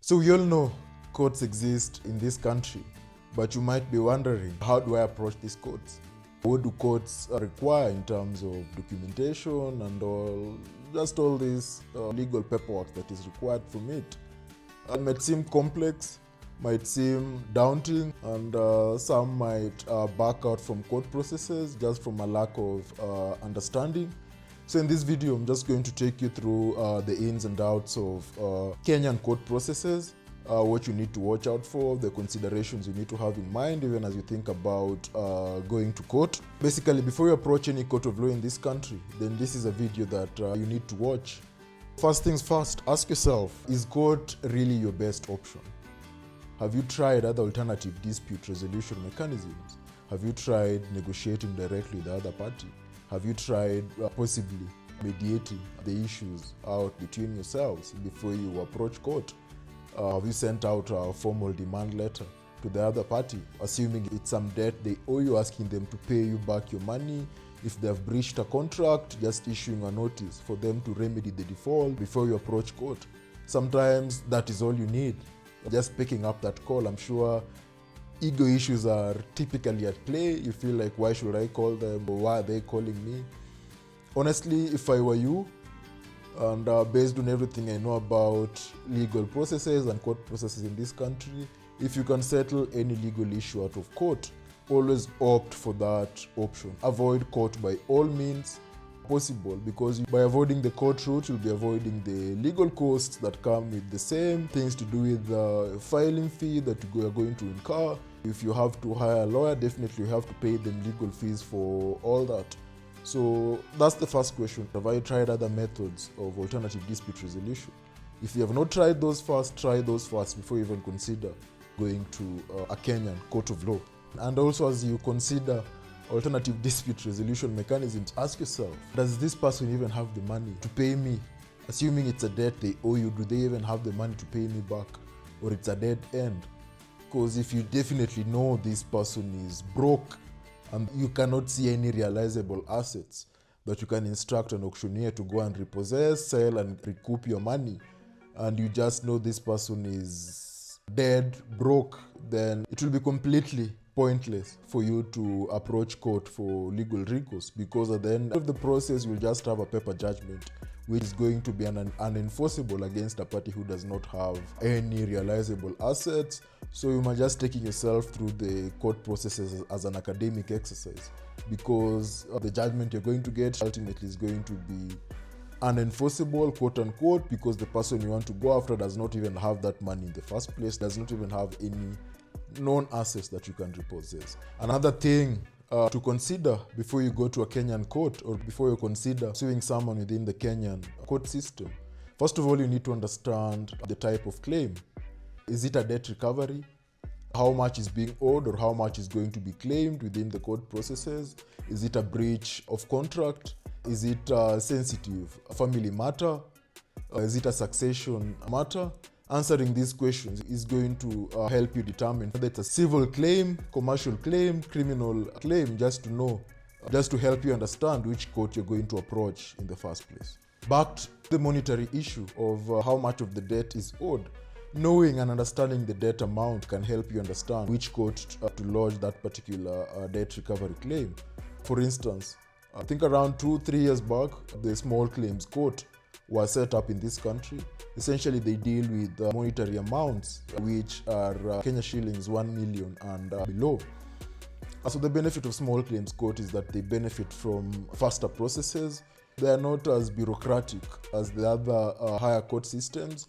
So we all know courts exist in this country, but you might be wondering, how do I approach these courts? What do courts require in terms of documentation and all this legal paperwork that is required from it? It might seem complex, might seem daunting, and some might back out from court processes just from a lack of understanding. So in this video, I'm just going to take you through the ins and outs of Kenyan court processes, what you need to watch out for, the considerations you need to have in mind even as you think about going to court. Basically, before you approach any court of law in this country, then this is a video that you need to watch. First things first, ask yourself, is court really your best option? Have you tried other alternative dispute resolution mechanisms? Have you tried negotiating directly with the other party? Have you tried possibly mediating the issues out between yourselves before you approach court? Have you sent out a formal demand letter to the other party, assuming it's some debt they owe you, asking them to pay you back your money? If they have breached a contract, just issuing a notice for them to remedy the default before you approach court. Sometimes that is all you need, just picking up that call. I'm sure ego issues are typically at play. You feel like, why should I call them, or why are they calling me? Honestly, if I were you, and based on everything I know about legal processes and court processes in this country, if you can settle any legal issue out of court, always opt for that option. Avoid court by all means possible, because by avoiding the court route, you'll be avoiding the legal costs that come with the same things to do with the filing fee that you are going to incur. If you have to hire a lawyer, definitely you have to pay them legal fees for all that. So that's the first question. Have I tried other methods of alternative dispute resolution? If you have not tried those first, try those first before you even consider going to a Kenyan court of law. And also, as you consider alternative dispute resolution mechanisms, ask yourself, does this person even have the money to pay me? Assuming it's a debt they owe you, do they even have the money to pay me back? Or it's a dead end? Because if you definitely know this person is broke and you cannot see any realizable assets that you can instruct an auctioneer to go and repossess, sell, and recoup your money, and you just know this person is dead, broke, then it will be completely pointless for you to approach court for legal recourse, because at the end of the process, you'll just have a paper judgment, which is going to be unenforceable against a party who does not have any realizable assets. So you might just taking yourself through the court processes as an academic exercise, because the judgment you're going to get ultimately is going to be unenforceable, quote unquote, because the person you want to go after does not even have that money in the first place, does not even have any known assets that you can repossess. Another thing to consider before you go to a Kenyan court, or before you consider suing someone within the Kenyan court system, first of all, you need to understand the type of claim. Is it a debt recovery? How much is being owed, or how much is going to be claimed within the court processes? Is it a breach of contract? Is it a sensitive family matter? Is it a succession matter? Answering these questions is going to help you determine whether it's a civil claim, commercial claim, criminal claim, just to help you understand which court you're going to approach in the first place. Back to the monetary issue of how much of the debt is owed. Knowing and understanding the debt amount can help you understand which court to lodge that particular debt recovery claim. For instance, I think around 2-3 years back, the small claims court was set up in this country. Essentially, they deal with monetary amounts, which are Kenya shillings 1 million and below. So the benefit of small claims court is that they benefit from faster processes. They are not as bureaucratic as the other higher court systems.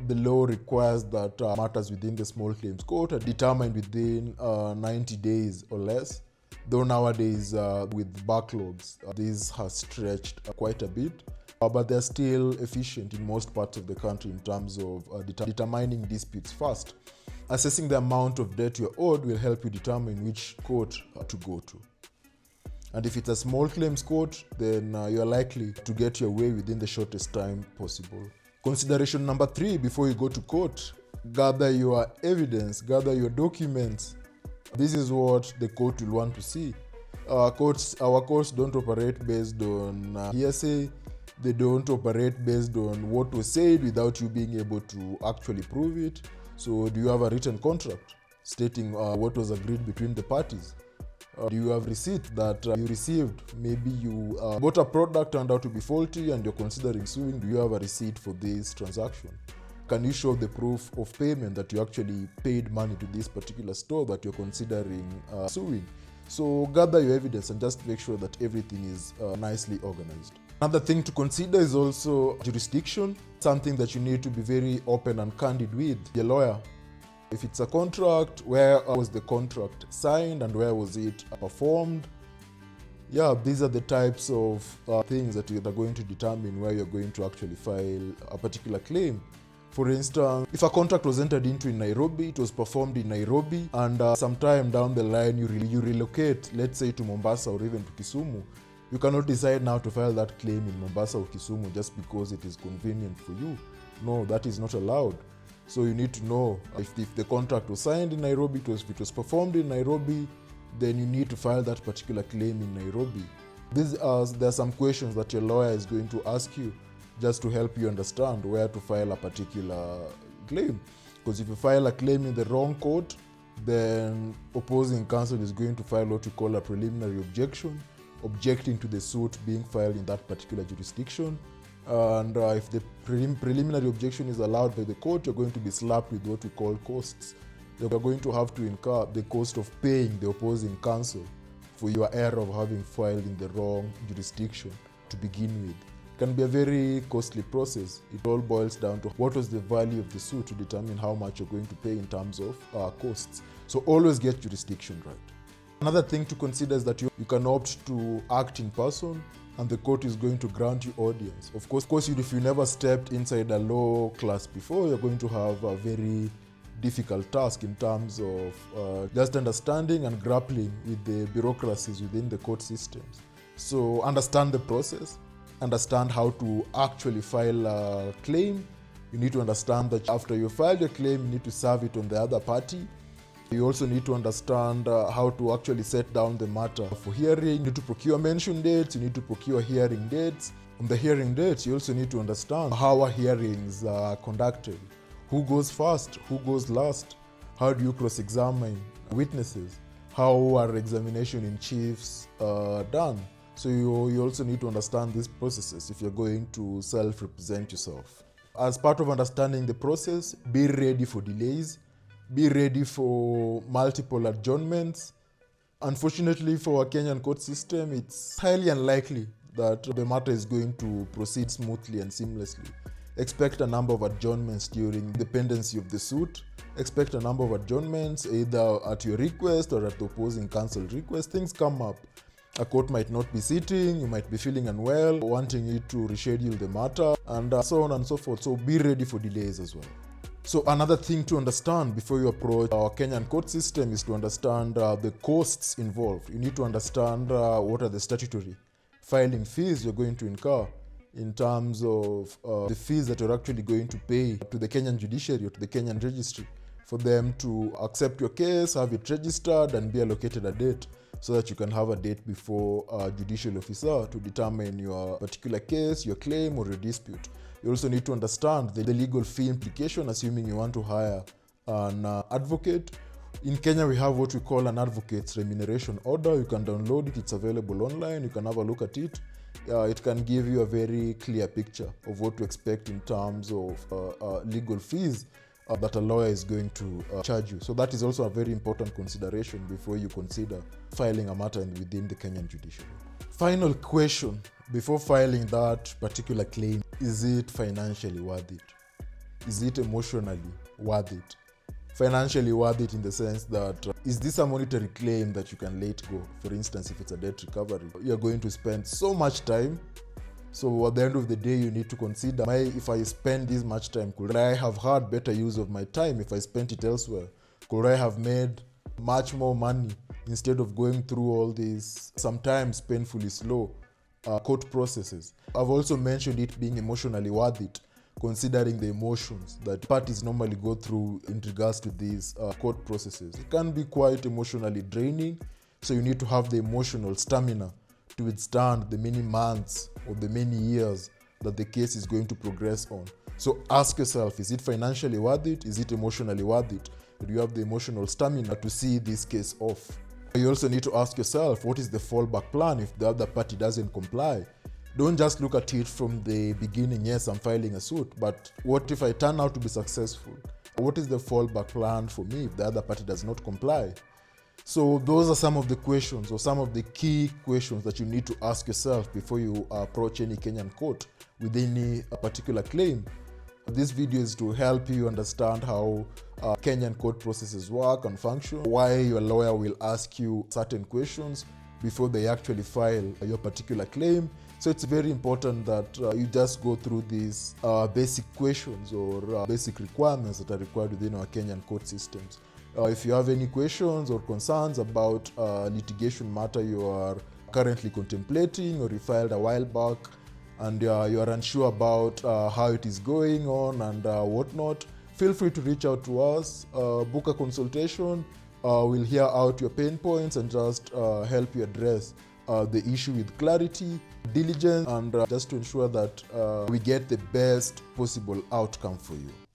The law requires that matters within the small claims court are determined within 90 days or less. Though nowadays, with backlogs, this has stretched quite a bit. But they're still efficient in most parts of the country in terms of determining disputes fast. Assessing the amount of debt you're owed will help you determine which court to go to. And if it's a small claims court, then you're likely to get your way within the shortest time possible. Consideration number 3 before you go to court: gather your evidence, gather your documents. This is what the court will want to see. Our courts don't operate based on hearsay. They don't operate based on what was said without you being able to actually prove it. So do you have a written contract stating what was agreed between the parties? Do you have receipt that you received? Maybe you bought a product turned out to be faulty and you're considering suing. Do you have a receipt for this transaction? Can you show the proof of payment that you actually paid money to this particular store that you're considering suing? So gather your evidence and just make sure that everything is nicely organized. Another thing to consider is also jurisdiction, something that you need to be very open and candid with your lawyer. If it's a contract, where was the contract signed and where was it performed? Yeah, these are the types of things that are going to determine where you're going to actually file a particular claim. For instance, if a contract was entered into in Nairobi, it was performed in Nairobi, and sometime down the line you relocate, let's say to Mombasa or even to Kisumu, you cannot decide now to file that claim in Mombasa or Kisumu just because it is convenient for you. No, that is not allowed. So you need to know if the contract was signed in Nairobi, if it was performed in Nairobi, then you need to file that particular claim in Nairobi. There are some questions that your lawyer is going to ask you just to help you understand where to file a particular claim. Because if you file a claim in the wrong court, then opposing counsel is going to file what we call a preliminary objection, objecting to the suit being filed in that particular jurisdiction. And if the preliminary objection is allowed by the court, you're going to be slapped with what we call costs. You're going to have to incur the cost of paying the opposing counsel for your error of having filed in the wrong jurisdiction to begin with. It can be a very costly process. It all boils down to what was the value of the suit to determine how much you're going to pay in terms of costs. So always get jurisdiction right. Another thing to consider is that you can opt to act in person, and the court is going to grant you audience. Of course, if you never stepped inside a law class before, you're going to have a very difficult task in terms of just understanding and grappling with the bureaucracies within the court systems. So understand the process, understand how to actually file a claim. You need to understand that after you file your claim, you need to serve it on the other party. You also need to understand how to actually set down the matter for hearing. You need to procure mention dates, you need to procure hearing dates. On the hearing dates, you also need to understand how our hearings are conducted. Who goes first? Who goes last? How do you cross-examine witnesses? How are examination in chiefs done? So you also need to understand these processes if you're going to self-represent yourself. As part of understanding the process, be ready for delays. Be ready for multiple adjournments. Unfortunately for our Kenyan court system, it's highly unlikely that the matter is going to proceed smoothly and seamlessly. Expect a number of adjournments during the pendency of the suit. Expect a number of adjournments either at your request or at the opposing counsel's request. Things come up. A court might not be sitting, you might be feeling unwell, wanting you to reschedule the matter, and so on and so forth. So be ready for delays as well. So another thing to understand before you approach our Kenyan court system is to understand the costs involved. You need to understand what are the statutory filing fees you're going to incur in terms of the fees that you're actually going to pay to the Kenyan judiciary or to the Kenyan registry for them to accept your case, have it registered, and be allocated a date so that you can have a date before a judicial officer to determine your particular case, your claim, or your dispute. You also need to understand the legal fee implication, assuming you want to hire an advocate. In Kenya, we have what we call an advocate's remuneration order. You can download it. It's available online. You can have a look at it. It can give you a very clear picture of what to expect in terms of legal fees that a lawyer is going to charge you. So that is also a very important consideration before you consider filing a matter within the Kenyan judiciary. Final question before filing that particular claim: is it financially worth it? Is it emotionally worth it? Financially worth it in the sense that is this a monetary claim that you can let go? For instance, if it's a debt recovery, you're going to spend so much time. So at the end of the day, you need to consider, if I spend this much time, could I have had better use of my time if I spent it elsewhere? Could I have made much more money instead of going through all these sometimes painfully slow court processes? I've also mentioned it being emotionally worth it, considering the emotions that parties normally go through in regards to these court processes. It can be quite emotionally draining, so you need to have the emotional stamina to withstand the many months or the many years that the case is going to progress on. So ask yourself, is it financially worth it? Is it emotionally worth it? Do you have the emotional stamina to see this case off? You also need to ask yourself, what is the fallback plan if the other party doesn't comply? Don't just look at it from the beginning, yes, I'm filing a suit, but what if I turn out to be successful? What is the fallback plan for me if the other party does not comply? So those are some of the questions, or some of the key questions that you need to ask yourself before you approach any Kenyan court with any particular claim. This video is to help you understand how Kenyan court processes work and function, why your lawyer will ask you certain questions before they actually file your particular claim. So it's very important that you just go through these basic questions or basic requirements that are required within our Kenyan court systems. If you have any questions or concerns about litigation matter you are currently contemplating, or you filed a while back and you are unsure about how it is going on and whatnot, feel free to reach out to us, book a consultation. We'll hear out your pain points and just help you address the issue with clarity, diligence, and just to ensure that we get the best possible outcome for you.